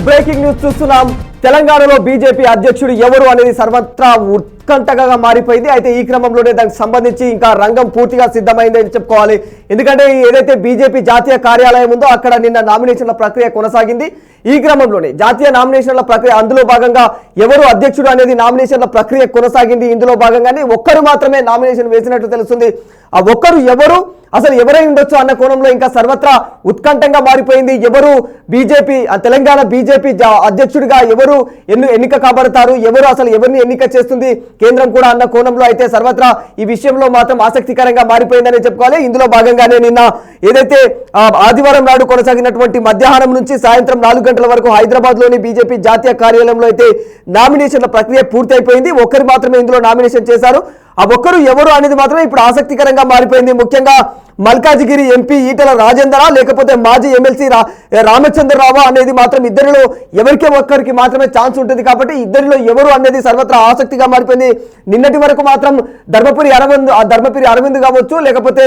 Breaking news చూస్తున్నాం. తెలంగాణలో BJP అధ్యక్షుడు ఎవరు అనేది సర్వత్రా ఉత్కంఠగా మారిపోయింది. అయితే ఈ క్రమంలోనే దానికి సంబంధించి ఇంకా రంగం పూర్తిగా సిద్ధమైందని చెప్పుకోవాలి. ఎందుకంటే ఏదైతే బీజేపీ జాతీయ కార్యాలయం ఉందో అక్కడ నిన్న నామినేషన్ల ప్రక్రియ కొనసాగింది. ఈ క్రమంలోనే జాతీయ నామినేషన్ల ప్రక్రియ అందులో భాగంగా ఎవరు అధ్యక్షుడు అనేది నామినేషన్ల ప్రక్రియ కొనసాగింది. ఇందులో భాగంగానే ఒక్కరు మాత్రమే నామినేషన్ వేసినట్టు తెలుస్తుంది. ఆ ఒక్కరు ఎవరు, అసలు ఎవరై ఉండొచ్చు అన్న కోణంలో ఇంకా సర్వత్రా ఉత్కంఠంగా మారిపోయింది. ఎవరు బీజేపీ తెలంగాణ బీజేపీ అధ్యక్షుడిగా ఎవరు ఎన్నిక కాబడతారు, ఎవరు అసలు ఎవరిని ఎన్నిక చేస్తుంది కేంద్రం కూడా అన్న కోణంలో అయితే సర్వత్రా ఈ విషయంలో మాత్రం ఆసక్తికరంగా మారిపోయిందని చెప్పుకోవాలి. ఇందులో భాగంగానే నిన్న ఏదైతే ఆదివారం నాడు కొనసాగినటువంటి మధ్యాహ్నం నుంచి సాయంత్రం 4 గంటల వరకు హైదరాబాద్ లోని బీజేపీ జాతీయ కార్యాలయంలో అయితే నామినేషన్ల ప్రక్రియ పూర్తి అయిపోయింది. ఒక్కరు మాత్రమే ఇందులో నామినేషన్ చేశారు. ఆ ఒక్కరు ఎవరు అనేది మాత్రమే ఇప్పుడు ఆసక్తికరంగా మారిపోయింది. ముఖ్యంగా మల్కాజిగిరి ఎంపీ ఈటెల రాజేందరా లేకపోతే మాజీ ఎమ్మెల్సీ రామచంద్రరావు అనేది మాత్రం ఇద్దరిలో ఎవరికే ఒక్కరికి మాత్రమే ఛాన్స్ ఉంటుంది. కాబట్టి ఇద్దరిలో ఎవరు అనేది సర్వత్రా ఆసక్తిగా మారిపోయింది. నిన్నటి వరకు మాత్రం ధర్మపురి అరవింద్ కావచ్చు, లేకపోతే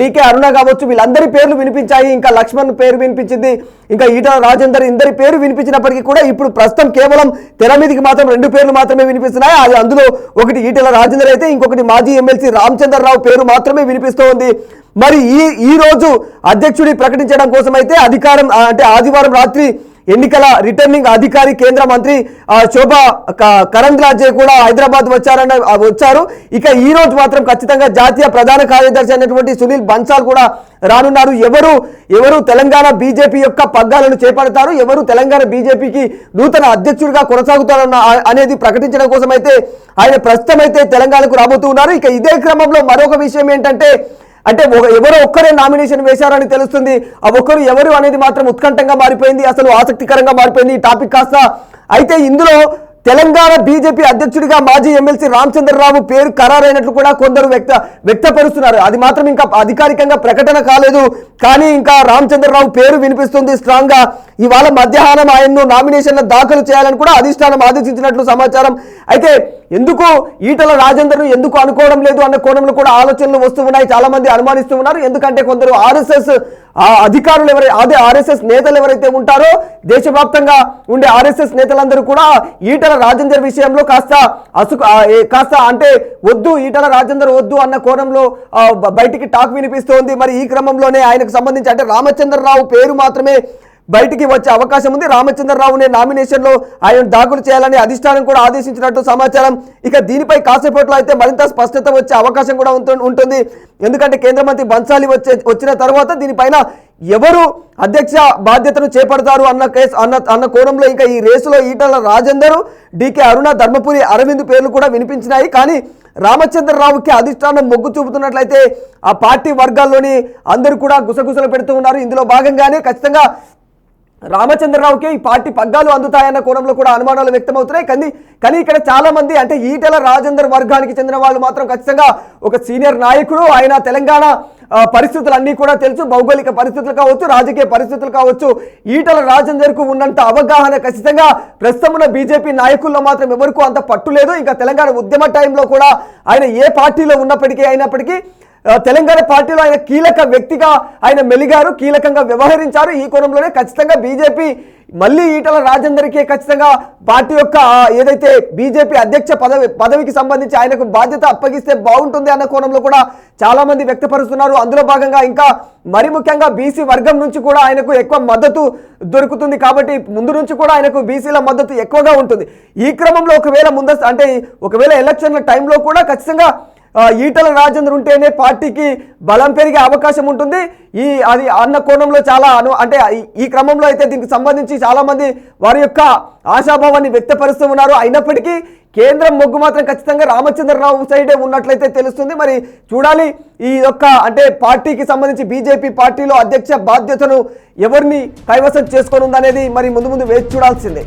డికే అరుణ కావచ్చు, వీళ్ళందరి పేర్లు వినిపించాయి. ఇంకా లక్ష్మణ్ పేరు వినిపించింది, ఇంకా ఈటెల రాజేందర్ ఇందరి పేరు వినిపించినప్పటికీ కూడా ఇప్పుడు ప్రస్తుతం కేవలం తెర మీదకి మాత్రం 2 పేర్లు మాత్రమే వినిపిస్తున్నాయి. అందులో ఒకటి ఈటెల రాజేందర్ అయితే ఇంకొకటి మాజీ ఎమ్మెల్సీ రామచంద్రరావు పేరు మాత్రమే వినిపిస్తోంది. మరి ఈ రోజు అధ్యక్షుడి ప్రకటించడం కోసం అయితే ఆదివారం రాత్రి ఎన్నికల రిటర్నింగ్ అధికారి కేంద్ర మంత్రి శోభా కరంద్లాజే కూడా హైదరాబాద్ వచ్చారు. ఇక ఈ రోజు మాత్రం ఖచ్చితంగా జాతీయ ప్రధాన కార్యదర్శి అయినటువంటి సునీల్ బన్సాల్ కూడా రానున్నారు. ఎవరు తెలంగాణ బీజేపీ యొక్క పగ్గాలను చేపడతారు, ఎవరు తెలంగాణ బీజేపీకి నూతన అధ్యక్షుడిగా కొనసాగుతారు అనేది ప్రకటించడం కోసం అయితే ఆయన ప్రస్తుతం అయితే తెలంగాణకు రాబోతూ ఉన్నారు. ఇక ఇదే క్రమంలో మరొక విషయం ఏంటంటే ఎవరో ఒక్కరే నామినేషన్ వేశారని తెలుస్తుంది. ఆ ఒక్కరు ఎవరు అనేది మాత్రం ఉత్కంఠంగా మారిపోయింది, అసలు ఆసక్తికరంగా మారిపోయింది ఈ టాపిక్ కాస్త. అయితే ఇందులో తెలంగాణ బీజేపీ అధ్యక్షుడిగా మాజీ ఎమ్మెల్సీ రామచంద్రరావు పేరు ఖరారైనట్లు కూడా కొందరు వ్యక్తపరుస్తున్నారు. అది మాత్రం ఇంకా అధికారికంగా ప్రకటన కాలేదు, కానీ ఇంకా రామచంద్రరావు పేరు వినిపిస్తుంది స్ట్రాంగ్ గా. ఇవాళ మధ్యాహ్నం ఆయన్ను నామినేషన్ల దాఖలు చేయాలని కూడా అధిష్టానం ఆదేశించినట్లు సమాచారం. అయితే ఎందుకు ఈటెల రాజేందర్ను ఎందుకు అనుకోవడం లేదు అన్న కోణంలో కూడా ఆలోచనలు వస్తూ ఉన్నాయి. చాలా మంది అనుమానిస్తూ ఉన్నారు. ఎందుకంటే కొందరు ఆర్ఎస్ఎస్ అధికారులు ఆర్ఎస్ఎస్ నేతలు ఎవరైతే ఉంటారో దేశవ్యాప్తంగా ఉండే ఆర్ఎస్ఎస్ నేతలందరూ కూడా ఈటెల రాజేందర్ విషయంలో కాస్త అంటే వద్దు, ఈటెల రాజేందర్ వద్దు అన్న కోణంలో బయటికి టాక్ వినిపిస్తోంది. మరి ఈ క్రమంలోనే ఆయనకు సంబంధించి అంటే రామచంద్రరావు పేరు మాత్రమే బయటికి వచ్చే అవకాశం ఉంది. రామచంద్రరావునే నామినేషన్లో ఆయన దాఖలు చేయాలని అధిష్టానం కూడా ఆదేశించినట్టు సమాచారం. ఇక దీనిపై కాసేపట్లో అయితే మరింత స్పష్టత వచ్చే అవకాశం కూడా ఉంటుంది. ఎందుకంటే కేంద్ర మంత్రి బన్సాలి వచ్చిన తర్వాత దీనిపైన ఎవరు అధ్యక్ష బాధ్యతను చేపడతారు అన్న కోణంలో ఇంకా ఈ రేసులో ఈటెల రాజేందర్, డికే అరుణ, ధర్మపురి అరవింద్ పేర్లు కూడా వినిపించినాయి. కానీ రామచంద్రరావుకి అధిష్టానం మొగ్గు చూపుతున్నట్లయితే ఆ పార్టీ వర్గాల్లోని అందరూ కూడా గుసగుసలు పెడుతూ ఉన్నారు. ఇందులో భాగంగానే ఖచ్చితంగా రామచంద్రరావుకి ఈ పార్టీ పగ్గాలు అందుతాయన్న కోణంలో కూడా అనుమానాలు వ్యక్తమవుతున్నాయి. కానీ ఇక్కడ చాలా మంది అంటే ఈటెల రాజేందర్ వర్గానికి చెందిన వాళ్ళు మాత్రం ఖచ్చితంగా ఒక సీనియర్ నాయకుడు, ఆయన తెలంగాణ పరిస్థితులన్నీ కూడా తెలుసు, భౌగోళిక పరిస్థితులు కావచ్చు, రాజకీయ పరిస్థితులు కావచ్చు. ఈటెల రాజేందర్ కు ఉన్నంత అవగాహన ఖచ్చితంగా ప్రస్తుతం ఉన్న బీజేపీ నాయకుల్లో మాత్రం ఎవరికూ అంత పట్టు లేదు. ఇంకా తెలంగాణ ఉద్యమ టైంలో కూడా ఆయన ఏ పార్టీలో అయినప్పటికీ తెలంగాణ పార్టీలో ఆయన కీలక వ్యక్తిగా ఆయన మెలిగారు, కీలకంగా వ్యవహరించారు. ఈ కోణంలోనే ఖచ్చితంగా బీజేపీ మళ్ళీ ఈటెల రాజేందర్కి ఖచ్చితంగా పార్టీ యొక్క ఏదైతే బీజేపీ అధ్యక్ష పదవికి సంబంధించి ఆయనకు బాధ్యత అప్పగిస్తే బాగుంటుంది అన్న కోణంలో కూడా చాలా మంది వ్యక్తపరుస్తున్నారు. అందులో భాగంగా ఇంకా మరి ముఖ్యంగా బీసీ వర్గం నుంచి కూడా ఆయనకు ఎక్కువ మద్దతు దొరుకుతుంది. కాబట్టి ముందు నుంచి కూడా ఆయనకు బీసీల మద్దతు ఎక్కువగా ఉంటుంది. ఈ క్రమంలో ఒకవేళ ఎలక్షన్ల టైంలో కూడా ఖచ్చితంగా ఈటెల రాజేందర్ ఉంటేనే పార్టీకి బలం పెరిగే అవకాశం ఉంటుంది. అది అన్న కోణంలో ఈ క్రమంలో అయితే దీనికి సంబంధించి చాలా మంది వారి యొక్క ఆశాభావాన్ని వ్యక్తపరుస్తూ ఉన్నారు. అయినప్పటికీ కేంద్రం మొగ్గు మాత్రం ఖచ్చితంగా రామచంద్రరావు సైడే ఉన్నట్లయితే తెలుస్తుంది. మరి చూడాలి ఈ యొక్క పార్టీకి సంబంధించి బీజేపీ పార్టీలో అధ్యక్ష బాధ్యతను ఎవరిని కైవసం చేసుకొని ఉందనేది మరి ముందు వేచి చూడాల్సిందే.